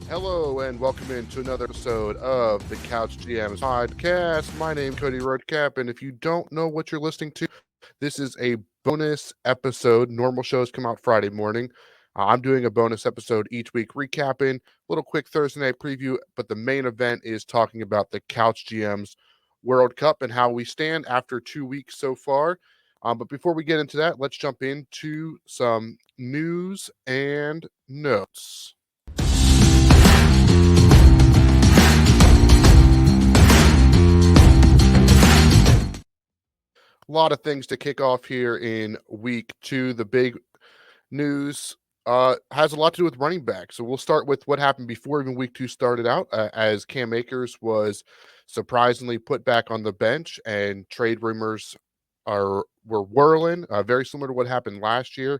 Hello and welcome into another episode of the Couch GMs podcast. My name is Cody Roadcap, and if you don't know what you're listening to, this is a bonus episode. Normal shows come out Friday morning. I'm doing a bonus episode each week, recapping a little quick Thursday night preview, but the main event is talking about the Couch GMs World Cup and how we stand after 2 weeks so far. But before we get into that, let's jump into some news and notes. A lot of things to kick off here in week two. The big news has a lot to do with running back. So we'll start with what happened before even week two started out, as Cam Akers was surprisingly put back on the bench, and trade rumors were whirling, very similar to what happened last year.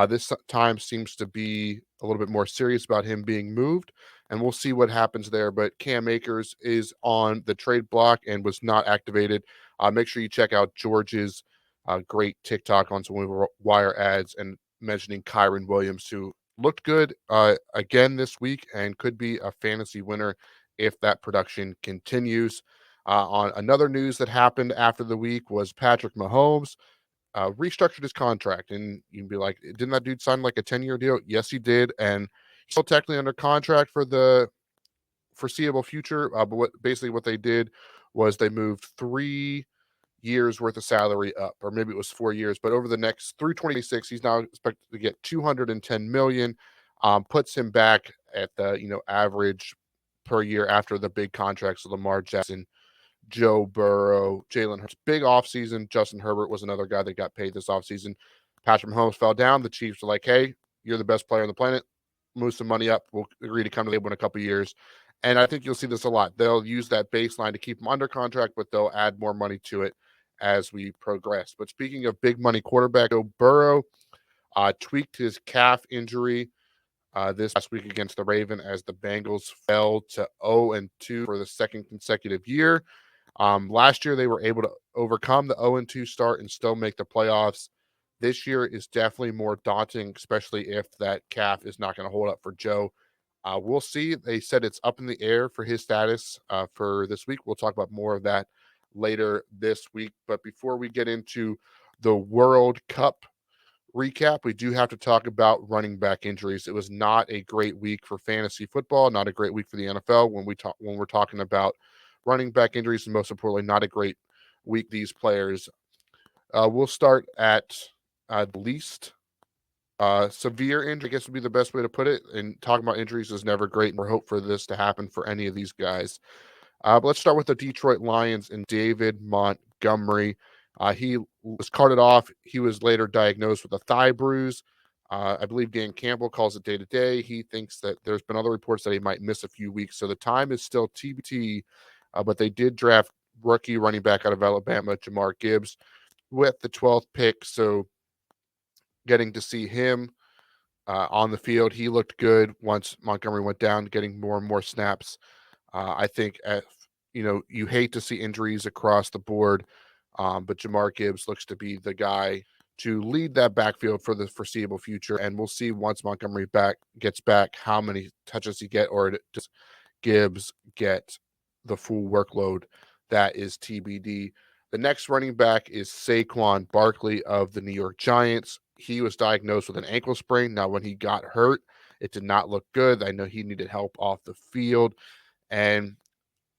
This time seems to be a little bit more serious about him being moved, and we'll see what happens there. But Cam Akers is on the trade block and was not activated. Make sure you check out George's great TikTok on some wire ads and mentioning Kyron Williams, who looked good again this week and could be a fantasy winner if that production continues. On another news that happened after the week was Patrick Mahomes restructured his contract, and you'd be like, didn't that dude sign like a 10-year deal? Yes, he did, and he's still technically under contract for the foreseeable future. But what they did was they moved 3 years worth of salary up, or maybe it was 4 years, but over the next through 2026, he's now expected to get 210 million. Puts him back at the average per year after the big contracts of Lamar Jackson, Joe Burrow, Jalen Hurts. Big offseason. Justin Herbert was another guy that got paid this offseason. Patrick Mahomes fell down. The Chiefs were like, hey, you're the best player on the planet. Move some money up. We'll agree to come to the table in a couple years. And I think you'll see this a lot. They'll use that baseline to keep him under contract, but they'll add more money to it as we progress. But speaking of big money quarterback, Joe Burrow tweaked his calf injury this last week against the Raven as the Bengals fell to 0-2 for the second consecutive year. Last year, they were able to overcome the 0-2 start and still make the playoffs. This year is definitely more daunting, especially if that calf is not going to hold up for Joe. We'll see. They said it's up in the air for his status for this week. We'll talk about more of that later this week. But before we get into the World Cup recap, we do have to talk about running back injuries. It was not a great week for fantasy football, not a great week for the NFL when we're talking about running back injuries, and most importantly, not a great week these players. We'll start at the least severe injury, I guess would be the best way to put it. And talking about injuries is never great, and we're hope for this to happen for any of these guys. But let's start with the Detroit Lions and David Montgomery. He was carted off. He was later diagnosed with a thigh bruise. I believe Dan Campbell calls it day to day. He thinks that there's been other reports that he might miss a few weeks. So the time is still TBT, but they did draft rookie running back out of Alabama, Jamar Gibbs, with the 12th pick. So getting to see him on the field, he looked good once Montgomery went down, getting more and more snaps. I think, you hate to see injuries across the board, but Jamar Gibbs looks to be the guy to lead that backfield for the foreseeable future. And we'll see once Montgomery gets back how many touches he get, or does Gibbs get the full workload. That is TBD. The next running back is Saquon Barkley of the New York Giants. He was diagnosed with an ankle sprain. Now, when he got hurt, it did not look good. I know he needed help off the field, and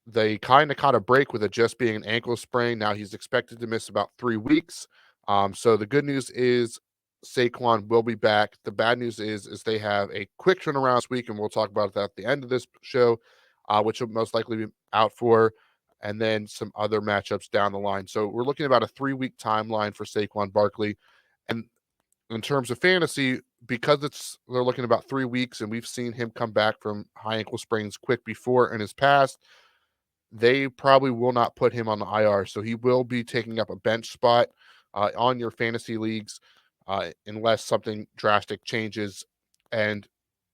they kind of caught a break with it just being an ankle sprain. Now he's expected to miss about 3 weeks. So the good news is Saquon will be back. The bad news is they have a quick turnaround this week, and we'll talk about that at the end of this show, which will most likely be out for, and then some other matchups down the line. So we're looking at about a 3-week timeline for Saquon Barkley. And in terms of fantasy, because they're looking about 3 weeks, and we've seen him come back from high ankle sprains quick before in his past, they probably will not put him on the IR. So he will be taking up a bench spot on your fantasy leagues unless something drastic changes. And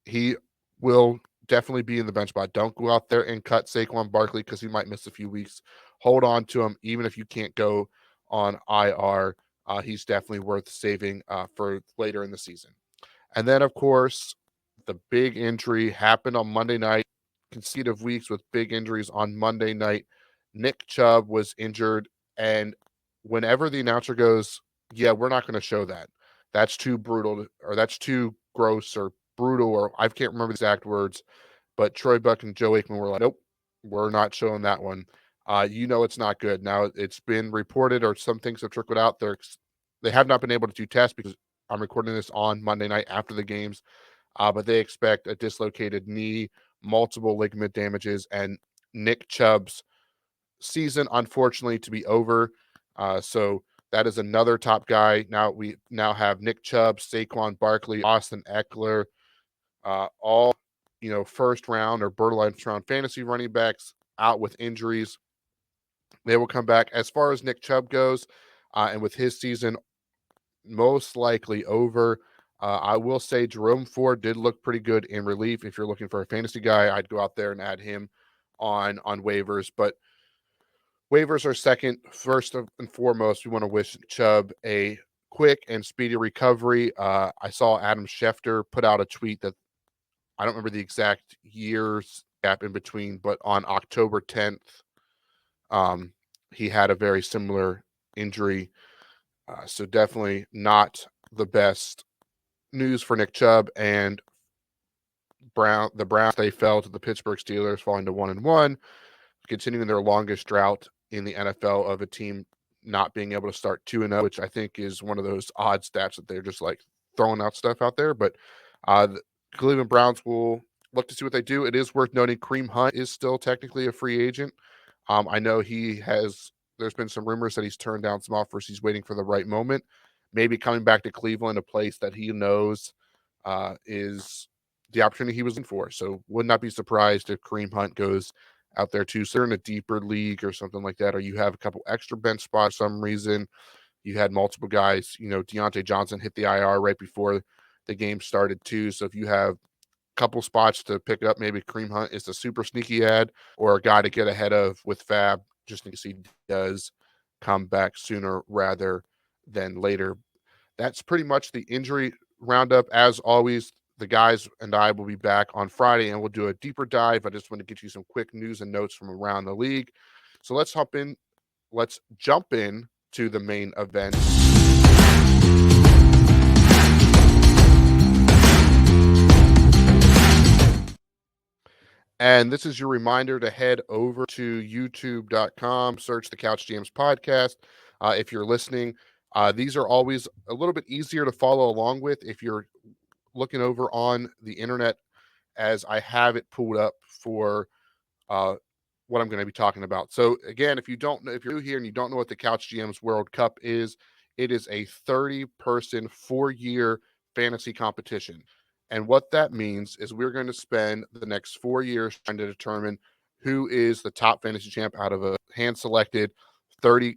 he will definitely be in the bench spot. Don't go out there and cut Saquon Barkley because he might miss a few weeks. Hold on to him, even if you can't go on IR. He's definitely worth saving for later in the season. And then, of course, the big injury happened on Monday night, consecutive weeks with big injuries on Monday night. Nick Chubb was injured, and whenever the announcer goes, "Yeah, we're not going to show that. That's too brutal, or that's too gross, or brutal," or I can't remember the exact words, but Troy Buck and Joe Aikman were like, "Nope, we're not showing that one." It's not good. Now it's been reported, or some things have trickled out. They have not been able to do tests because I'm recording this on Monday night after the games. But they expect a dislocated knee, multiple ligament damages, and Nick Chubb's season, unfortunately, to be over. So that is another top guy. Now we have Nick Chubb, Saquon Barkley, Austin Eckler, all first round or borderline first round fantasy running backs out with injuries. They will come back. As far as Nick Chubb goes, and with his season most likely over. I will say Jerome Ford did look pretty good in relief. If you're looking for a fantasy guy, I'd go out there and add him on waivers. But waivers are second. First and foremost, we want to wish Chubb a quick and speedy recovery. I saw Adam Schefter put out a tweet that I don't remember the exact years gap in between, but on October 10th, he had a very similar injury. So definitely not the best news for Nick Chubb. And the Browns, they fell to the Pittsburgh Steelers, falling to 1-1, continuing their longest drought in the NFL of a team not being able to start 2-0, which I think is one of those odd stats that they're just like throwing out stuff out there. But the Cleveland Browns will look to see what they do. It is worth noting Kareem Hunt is still technically a free agent. I know there's been some rumors that he's turned down some offers. He's waiting for the right moment. Maybe coming back to Cleveland, a place that he knows is the opportunity he was in for. So would not be surprised if Kareem Hunt goes out there too. So you're in a deeper league or something like that, or you have a couple extra bench spots for some reason. You had multiple guys, Deontay Johnson hit the IR right before the game started too. So if you have a couple spots to pick up, maybe Kareem Hunt is a super sneaky ad or a guy to get ahead of with Fab, just in case he does come back sooner rather than later. That's pretty much the injury roundup. As always, the guys and I will be back on Friday and we'll do a deeper dive. I just want to get you some quick news and notes from around the league. So let's jump in to the main event. And this is your reminder to head over to youtube.com, search the Couch GMs podcast. If you're listening, these are always a little bit easier to follow along with if you're looking over on the internet, as I have it pulled up for what I'm going to be talking about. So again, if you're new here and you don't know what the Couch GMs World Cup is, it is a 30-person 4-year fantasy competition. And what that means is we're going to spend the next 4 years trying to determine who is the top fantasy champ out of a hand-selected 30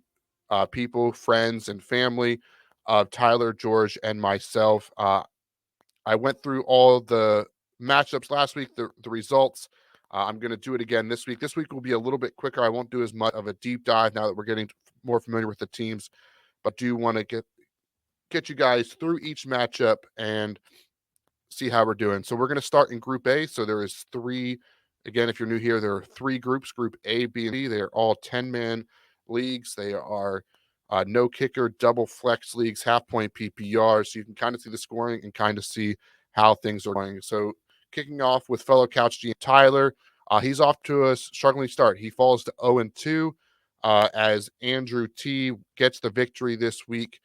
people, friends, and family of Tyler, George, and myself. I went through all the matchups last week, the results. I'm going to do it again this week. This week will be a little bit quicker. I won't do as much of a deep dive now that we're getting more familiar with the teams, but do want to get you guys through each matchup and see how we're doing. So we're going to start in Group A. So there is three. Again, if you're new here, there are three groups: Group A, B, and C. They are all 10-man leagues. They are no kicker, double flex leagues, half point PPR. So you can kind of see the scoring and kind of see how things are going. So kicking off with fellow Couch GM Tyler, he's off to a struggling start. He falls to 0-2 as Andrew T gets the victory this week.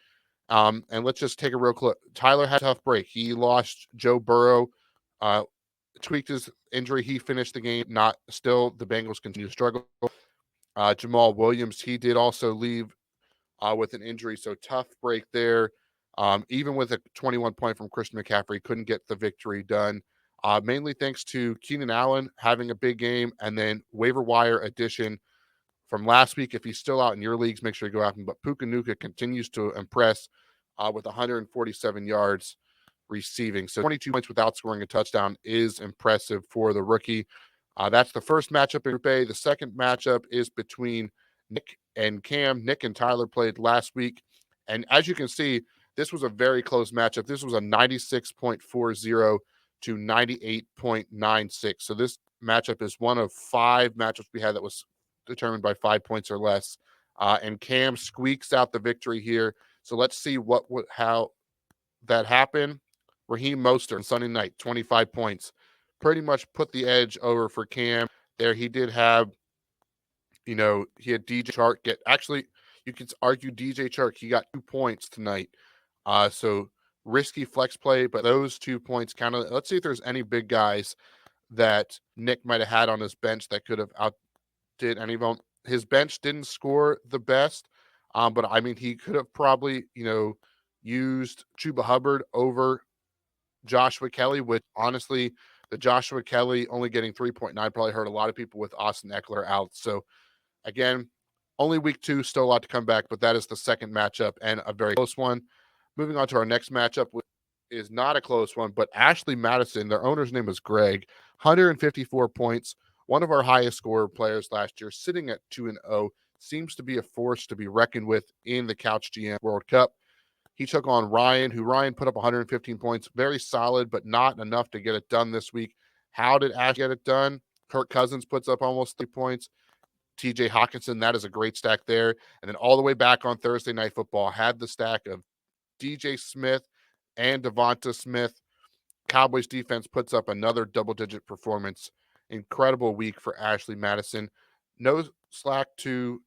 And let's just take a real clip. Tyler had a tough break. He lost Joe Burrow, tweaked his injury. He finished the game. The Bengals continue to struggle. Jamal Williams, he did also leave with an injury. So tough break there. Even with a 21 point from Christian McCaffrey, couldn't get the victory done. Mainly thanks to Keenan Allen having a big game, and then waiver wire addition from last week. If he's still out in your leagues, make sure you go out. But Puka Nacua continues to impress with 147 yards receiving. So 22 points without scoring a touchdown is impressive for the rookie. That's the first matchup in Group A. The second matchup is between Nick and Cam. Nick and Tyler played last week. And as you can see, this was a very close matchup. This was a 96.40 to 98.96. So this matchup is one of 5 matchups we had that was determined by 5 points or less. And Cam squeaks out the victory here. So let's see how that happened. Raheem Mostert on Sunday night, 25 points. Pretty much put the edge over for Cam there. He did have, he had DJ Chark get, actually, you could argue DJ Chark, he got 2 points tonight. So risky flex play, but those 2 points kind of, let's see if there's any big guys that Nick might have had on his bench that could have outdid any of them. His bench didn't score the best, but I mean, he could have probably, used Chuba Hubbard over Joshua Kelly, which honestly, the Joshua Kelly only getting 3.9 probably hurt a lot of people with Austin Eckler out. So again, only week 2, still a lot to come back, but that is the second matchup and a very close one. Moving on to our next matchup, which is not a close one, but Ashley Madison, their owner's name is Greg, 154 points, one of our highest scorer players last year, sitting at 2-0, seems to be a force to be reckoned with in the Couch GM World Cup. He took on Ryan, who Ryan put up 115 points, very solid, but not enough to get it done this week. How did Ash get it done? Kirk Cousins puts up almost 3 points. TJ Hawkinson, that is a great stack there. And then all the way back on Thursday Night Football, had the stack of DJ Smith and Devonta Smith. Cowboys defense puts up another double-digit performance. Incredible week for Ashley Madison. No slack to,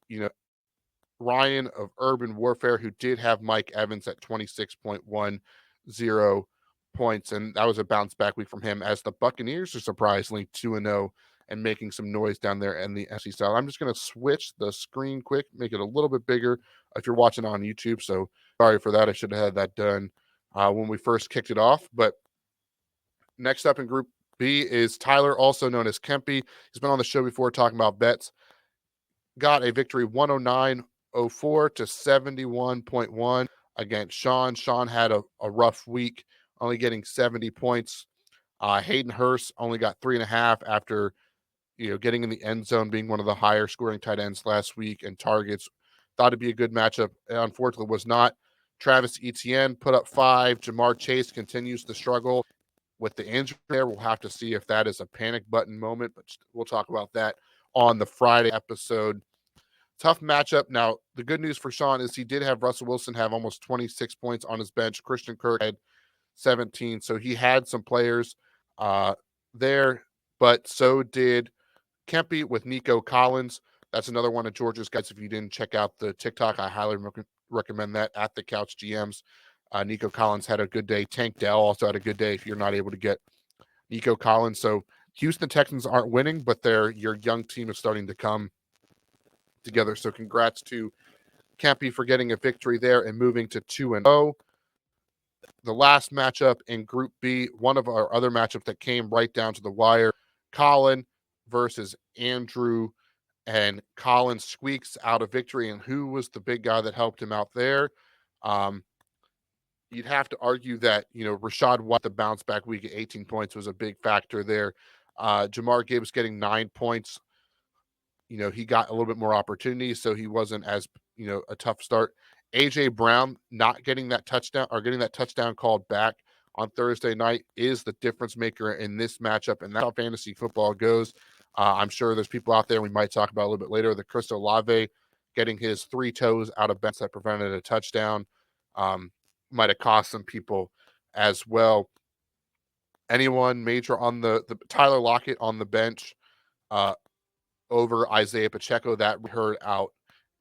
Ryan of Urban Warfare, who did have Mike Evans at 26.10 points, and that was a bounce back week from him, as the Buccaneers are surprisingly 2-0 and making some noise down there in the SEC style. I'm just going to switch the screen quick, make it a little bit bigger if you're watching on YouTube. So sorry for that. I should have had that done when we first kicked it off. But next up in Group B is Tyler, also known as Kempy. He's been on the show before talking about bets. Got a victory 109.04 to 71.1 against Sean. Sean had a rough week, only getting 70 points. Hayden Hurst only got 3.5 after getting in the end zone, being one of the higher scoring tight ends last week, and targets. Thought it'd be a good matchup. Unfortunately, was not. Travis Etienne put up 5. Jamar Chase continues to struggle with the injury there. We'll have to see if that is a panic button moment, but we'll talk about that on the Friday episode. Tough matchup. Now, the good news for Sean is he did have Russell Wilson have almost 26 points on his bench. Christian Kirk had 17. So he had some players there, but so did Kempy with Nico Collins. That's another one of Georgia's guys. If you didn't check out the TikTok, I highly recommend that at the Couch GMs. Nico Collins had a good day. Tank Dell also had a good day if you're not able to get Nico Collins. So Houston Texans aren't winning, but your young team is starting to come together. So congrats to Kempy for getting a victory there and moving to 2-0. The last matchup in Group B, one of our other matchups that came right down to the wire, Colin versus Andrew, and Colin squeaks out a victory. And who was the big guy that helped him out there? You'd have to argue that, Rashad White, the bounce back week at 18 points, was a big factor there. Jamar Gibbs getting 9 points. He got a little bit more opportunity, so he wasn't as, a tough start. AJ Brown not getting that touchdown, or getting that touchdown called back on Thursday night, is the difference maker in this matchup, and that's how fantasy football goes. I'm sure there's people out there we might talk about a little bit later. The Chris Olave getting his 3 toes out of bounds that prevented a touchdown might have cost some people as well. Anyone major on the Tyler Lockett on the bench over Isaiah Pacheco, that hurt out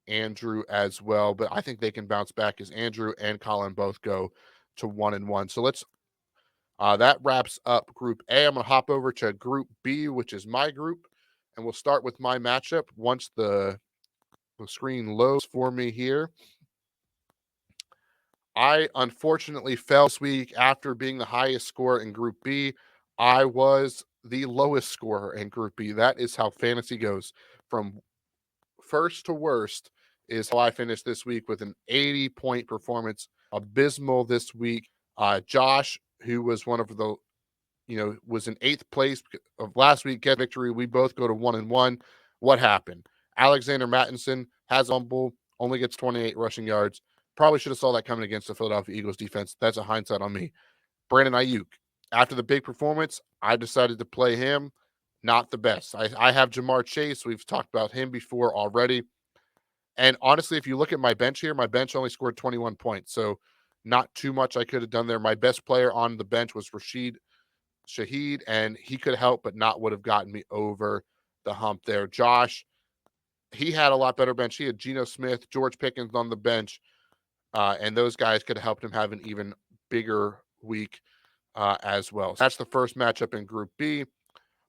Andrew as well, but I think they can bounce back as Andrew and Colin both go to 1-1. So let's that wraps up Group A. I'm going to hop over to Group B, which is my group, and we'll start with my matchup once the screen loads for me here. I unfortunately fell this week after being the highest scorer in Group B. I was the lowest scorer in Group B. That is how fantasy goes. From first to worst is how I finished this week, with an 80-point performance. Abysmal this week. Josh, who was one of the, was in 8th place of last week, get victory. We both go to 1-1. What happened? Alexander Mattinson has a fumble, only gets 28 rushing yards. Probably should have saw that coming against the Philadelphia Eagles defense. That's a hindsight on me. Brandon Ayuk, After the big performance, I decided to play him. Not the best. I have Jamar Chase. We've talked about him before already. And honestly, if you look at my bench here, my bench only scored 21 points. So not too much I could have done there. My best player on the bench was Rashid Shaheed, and he could help, but not would have gotten me over the hump there. Josh, he had a lot better bench. He had Geno Smith, George Pickens on the bench, and those guys could have helped him have an even bigger week as well. So that's the first matchup in Group B.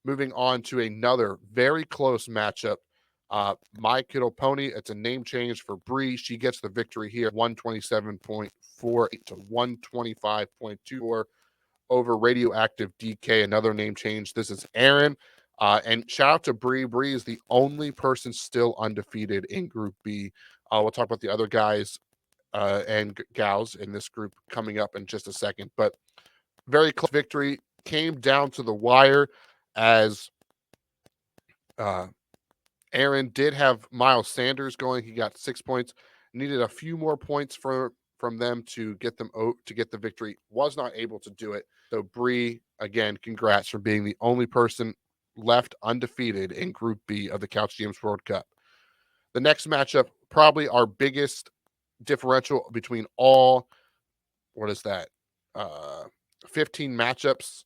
Moving on to another very close matchup. My Kittle Pony, it's a name change for Bree. She gets the victory here, 127.48 to 125.24 over Radioactive DK, another name change. This is Aaron. And shout out to Bree. Bree is the only person still undefeated in Group B. We'll talk about the other guys and gals in this group coming up in just a second. But very close victory, came down to the wire as Aaron did have Miles Sanders going. He got 6 points. Needed a few more points from them to get the victory. Was not able to do it. So Bree, again, congrats for being the only person left undefeated in Group B of the Couch GMs World Cup. The next matchup, probably our biggest differential between all, what is that? 15 matchups.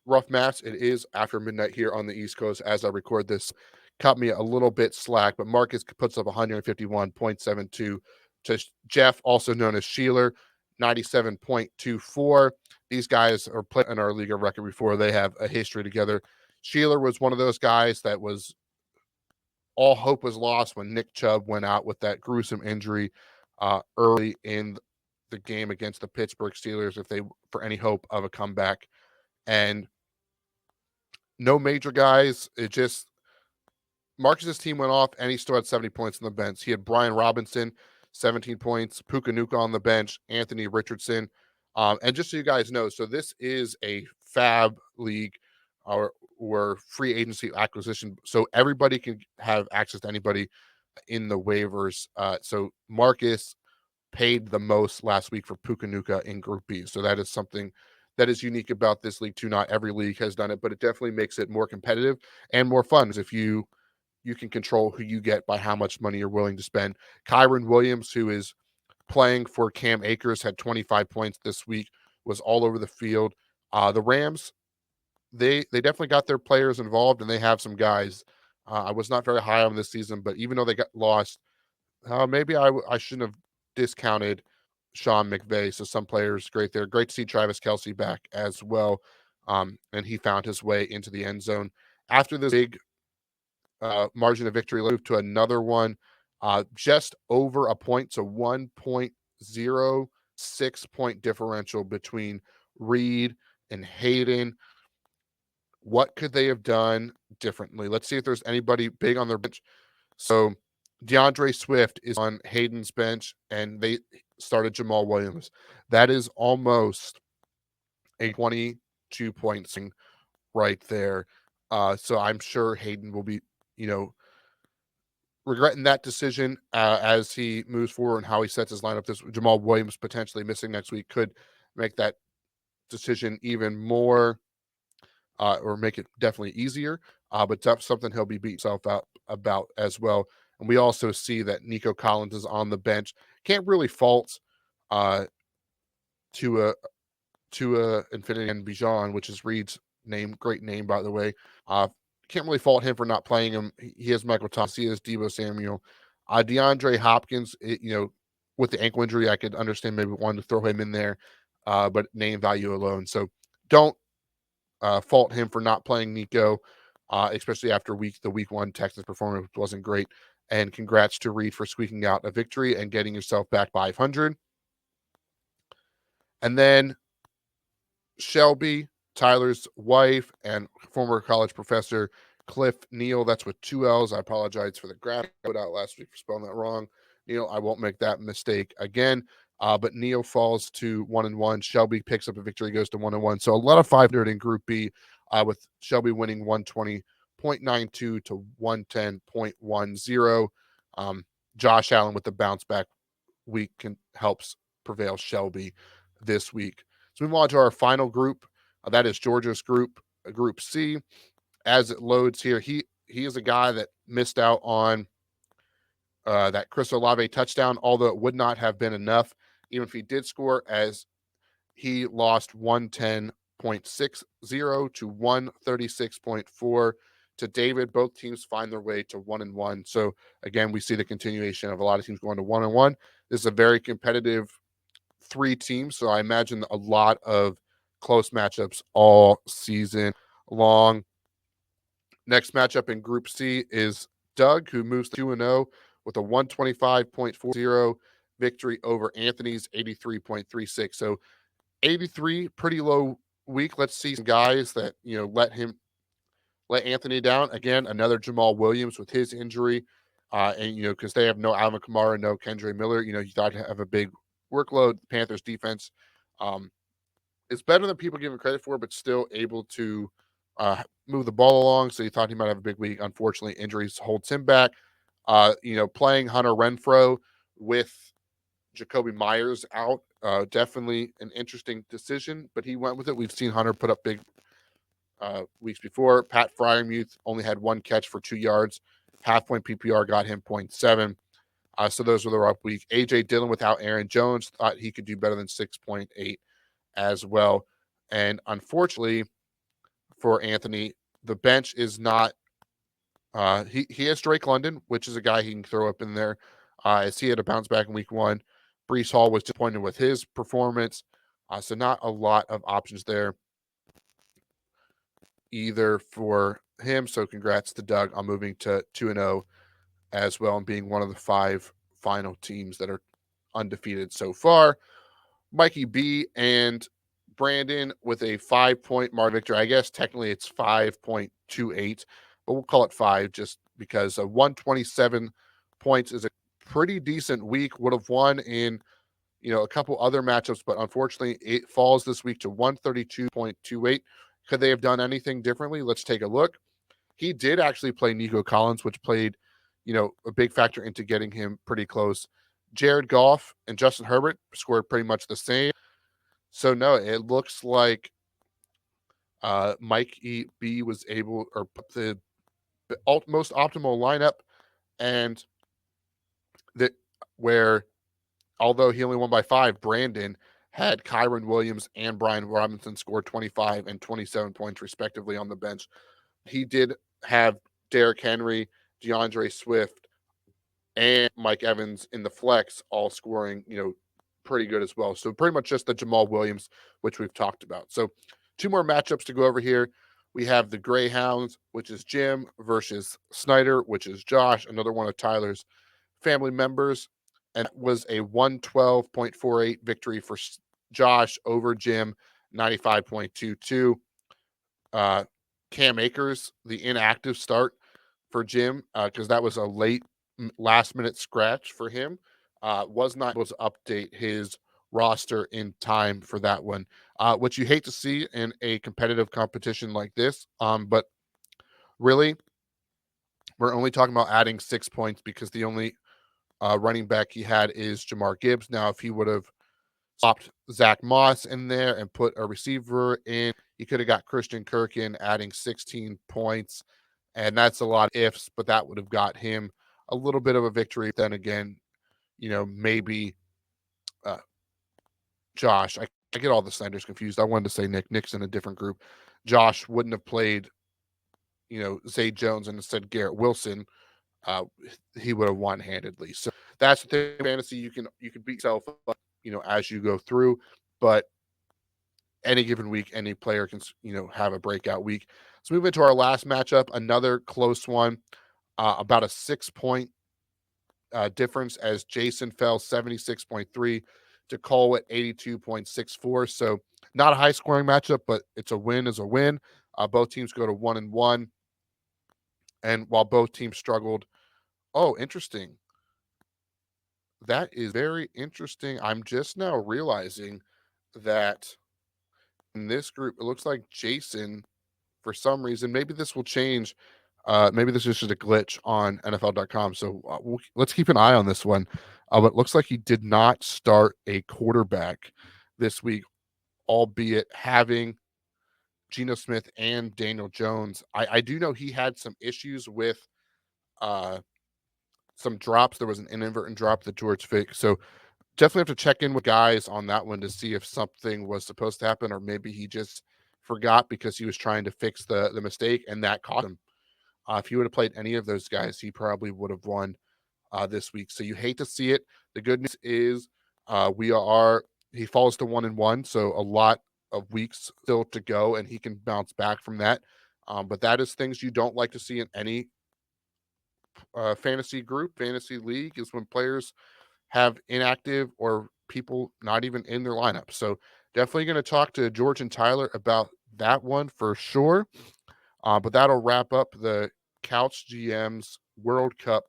Rough maths. It is after midnight here on the East Coast as I record this. Cut me a little bit slack, but Marcus puts up 151.72 to Jeff, also known as Sheeler, 97.24. These guys are playing in our league of record before. They have a history together. Sheeler was one of those guys that was all hope was lost when Nick Chubb went out with that gruesome injury early in the game against the Pittsburgh Steelers, if they for any hope of a comeback. And no major guys. It just Marcus's team went off, and he still had 70 points on the bench. He had Brian Robinson, 17 points, Puka Nuka on the bench, Anthony Richardson. And just so you guys know, so this is a fab league or free agency acquisition. So everybody can have access to anybody in the waivers. So Marcus paid the most last week for Puka Nuka in Group B. So that is something that is unique about this league too. Not every league has done it, but it definitely makes it more competitive and more fun if you can control who you get by how much money you're willing to spend. Kyron Williams, who is playing for Cam Akers, had 25 points this week, was all over the field. The Rams, they definitely got their players involved, and they have some guys. I was not very high on this season, but even though they got lost, maybe I shouldn't have discounted Sean McVay. So some players great there. Great to see Travis Kelce back as well. And he found his way into the end zone. After this big margin of victory, let's move to another one. Just over a point, so 1.06 point differential between Reed and Hayden. What could they have done differently? Let's see if there's anybody big on their bench. So DeAndre Swift is on Hayden's bench, and they started Jamal Williams. That is almost a 22 point swing right there. So I'm sure Hayden will be, regretting that decision as he moves forward and how he sets his lineup. This Jamal Williams potentially missing next week could make that decision even more or make it definitely easier. But that's something he'll be beating himself out about as well. And we also see that Nico Collins is on the bench. Can't really fault to Infinity and Bijan, which is Reed's name. Great name, by the way. Can't really fault him for not playing him. He has Michael Thomas. He has Deebo Samuel. DeAndre Hopkins, with the ankle injury, I could understand maybe wanting to throw him in there, but name value alone. So don't fault him for not playing Nico, especially after the week one Texas performance wasn't great. And congrats to Reed for squeaking out a victory and getting yourself back 500. And then Shelby, Tyler's wife, and former college professor Cliff Neal. That's with 2 L's. I apologize for the graphic I put out last week for spelling that wrong. Neal, I won't make that mistake again. But Neal falls to 1-1. Shelby picks up a victory, goes to 1-1. So a lot of 500 in Group B, with Shelby winning 120.92 to 110.10. Josh Allen with the bounce back week helps prevail Shelby this week. So we move on to our final group. That is Georgia's Group C. As it loads here, he is a guy that missed out on that Chris Olave touchdown, although it would not have been enough, even if he did score, as he lost 110.60 to 136.4 to David. Both teams find their way to 1-1. So again, we see the continuation of a lot of teams going to 1-1. This is a very competitive 3 teams, so I imagine a lot of close matchups all season long. Next matchup in Group C is Doug, who moves to 2-0 with a 125.40 victory over Anthony's 83.36. So 83, pretty low week. Let's see some guys that let Anthony down. Again, another Jamal Williams with his injury, and because they have no Alvin Kamara, no Kendre Miller. You thought to have a big workload. The Panthers defense is better than people give him credit for, but still able to move the ball along. So you thought he might have a big week. Unfortunately, injuries holds him back. Playing Hunter Renfrow with Jacoby Myers out, definitely an interesting decision, but he went with it. We've seen Hunter put up big weeks before. Pat Fryermuth only had 1 catch for 2 yards. Half-point PPR got him 0.7. So those were the rough week. A.J. Dillon without Aaron Jones thought he could do better than 6.8 as well. And unfortunately for Anthony, the bench is not he has Drake London, which is a guy he can throw up in there, as he had a bounce back in week 1. Brees Hall was disappointed with his performance, so not a lot of options there either for him. So congrats to Doug on moving to 2-0 as well and being one of the 5 final teams that are undefeated so far. Mikey B and Brandon with a 5-point margin victory. I guess technically it's 5.28, but we'll call it 5 just because 127 points is a pretty decent week. Would have won in a couple other matchups, but unfortunately it falls this week to 132.28. Could they have done anything differently? Let's take a look. He did actually play Nico Collins, which played a big factor into getting him pretty close. Jared Goff and Justin Herbert scored pretty much the same. So no, it looks like Mike B was able or put the most optimal lineup, and that where although he only won by 5, Brandon had Kyron Williams and Brian Robinson score 25 and 27 points respectively on the bench. He did have Derrick Henry, DeAndre Swift, and Mike Evans in the flex all scoring, pretty good as well. So pretty much just the Jamal Williams, which we've talked about. So 2 more matchups to go over here. We have the Greyhounds, which is Jim, versus Snyder, which is Josh, another one of Tyler's family members. And it was a 112.48 victory for Josh over Jim, 95.22. Cam Akers, the inactive start for Jim, because that was a late last-minute scratch for him. Was not able to update his roster in time for that one, which you hate to see in a competitive competition like this. But really, we're only talking about adding 6 points because the only running back he had is Jamar Gibbs. Now, if he would have swapped Zach Moss in there and put a receiver in, he could have got Christian Kirk in, adding 16 points. And that's a lot of ifs, but that would have got him a little bit of a victory. Then again, maybe Josh, I get all the Snyder's confused. I wanted to say Nick. Nick's in a different group. Josh wouldn't have played, Zay Jones and instead Garrett Wilson. He would have won handedly. So that's the thing. Fantasy, you can beat yourself up, as you go through, but any given week, any player can, have a breakout week. Let's move into our last matchup, another close one, about a 6-point difference as Jason fell 76.3 to Cole at 82.64. So not a high scoring matchup, but it's a win is a win. Both teams go to 1-1. And while both teams struggled, interesting. That is very interesting. I'm just now realizing that in this group, it looks like Jason, for some reason, maybe this will change. Maybe this is just a glitch on NFL.com. So let's keep an eye on this one. But it looks like he did not start a quarterback this week, albeit having Geno Smith and Daniel Jones. I do know he had some issues with uh, some drops. There was an inadvertent drop that George fixed. So definitely have to check in with guys on that one to see if something was supposed to happen, or maybe he just forgot because he was trying to fix the mistake and that cost him. If he would have played any of those guys, he probably would have won this week. So you hate to see it. The good news is we are he falls to 1-1, so a lot of weeks still to go, and he can bounce back from that. But that is things you don't like to see in any fantasy group, fantasy league, is when players have inactive or people not even in their lineup. So definitely going to talk to George and Tyler about that one for sure. But that'll wrap up the Couch GMs World Cup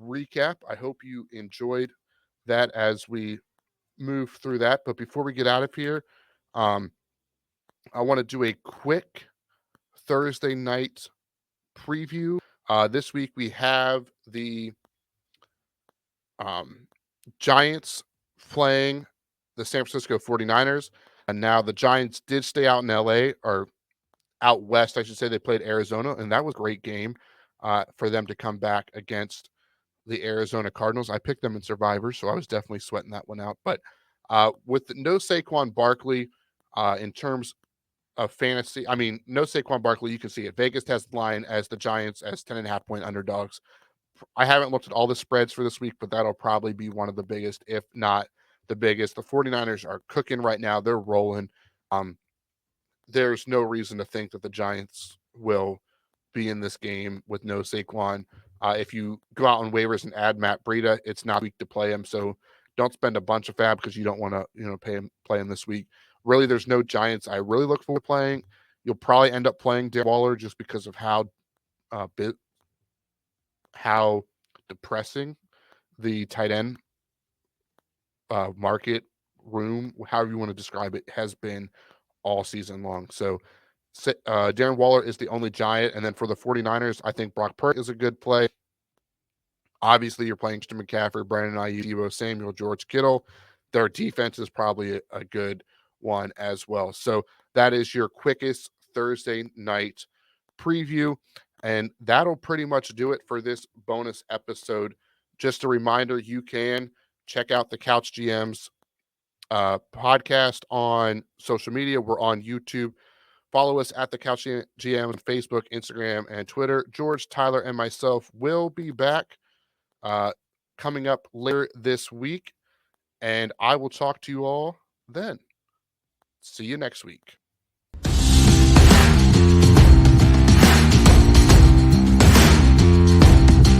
recap. I hope you enjoyed that as we move through that. But before we get out of here, um, I want to do a quick Thursday night preview. This week we have the um, Giants playing the San Francisco 49ers. And now the Giants did stay out in LA, or out west, I should say. They played Arizona, and that was a great game for them to come back against the Arizona Cardinals. I picked them in Survivor, so I was definitely sweating that one out. But with no Saquon Barkley, in terms of fantasy, I mean, no Saquon Barkley, you can see it. Vegas has the line as the Giants as 10.5-point underdogs. I haven't looked at all the spreads for this week, but that'll probably be one of the biggest, if not the biggest. The 49ers are cooking right now. They're rolling. Um, there's no reason to think that the Giants will be in this game with no Saquon. If you go out on waivers and add Matt Breida, it's not week to play him. So don't spend a bunch of fab because you don't want to, play him this week. Really, there's no Giants I really look forward to playing. You'll probably end up playing Darren Waller just because of how depressing the tight end market room, however you want to describe it, has been all season long. So Darren Waller is the only Giant. And then for the 49ers, I think Brock Purdy is a good play. Obviously, you're playing Christian McCaffrey, Brandon Ayuk, Deebo Samuel, George Kittle. Their defense is probably a good one as well. So that is your quickest Thursday night preview. And that'll pretty much do it for this bonus episode. Just a reminder, you can check out the Couch GMs podcast on social media. We're on YouTube. Follow us at the Couch GM on Facebook, Instagram, and Twitter. George, Tyler, and myself will be back uh, coming up later this week, and I will talk to you all then. See you next week.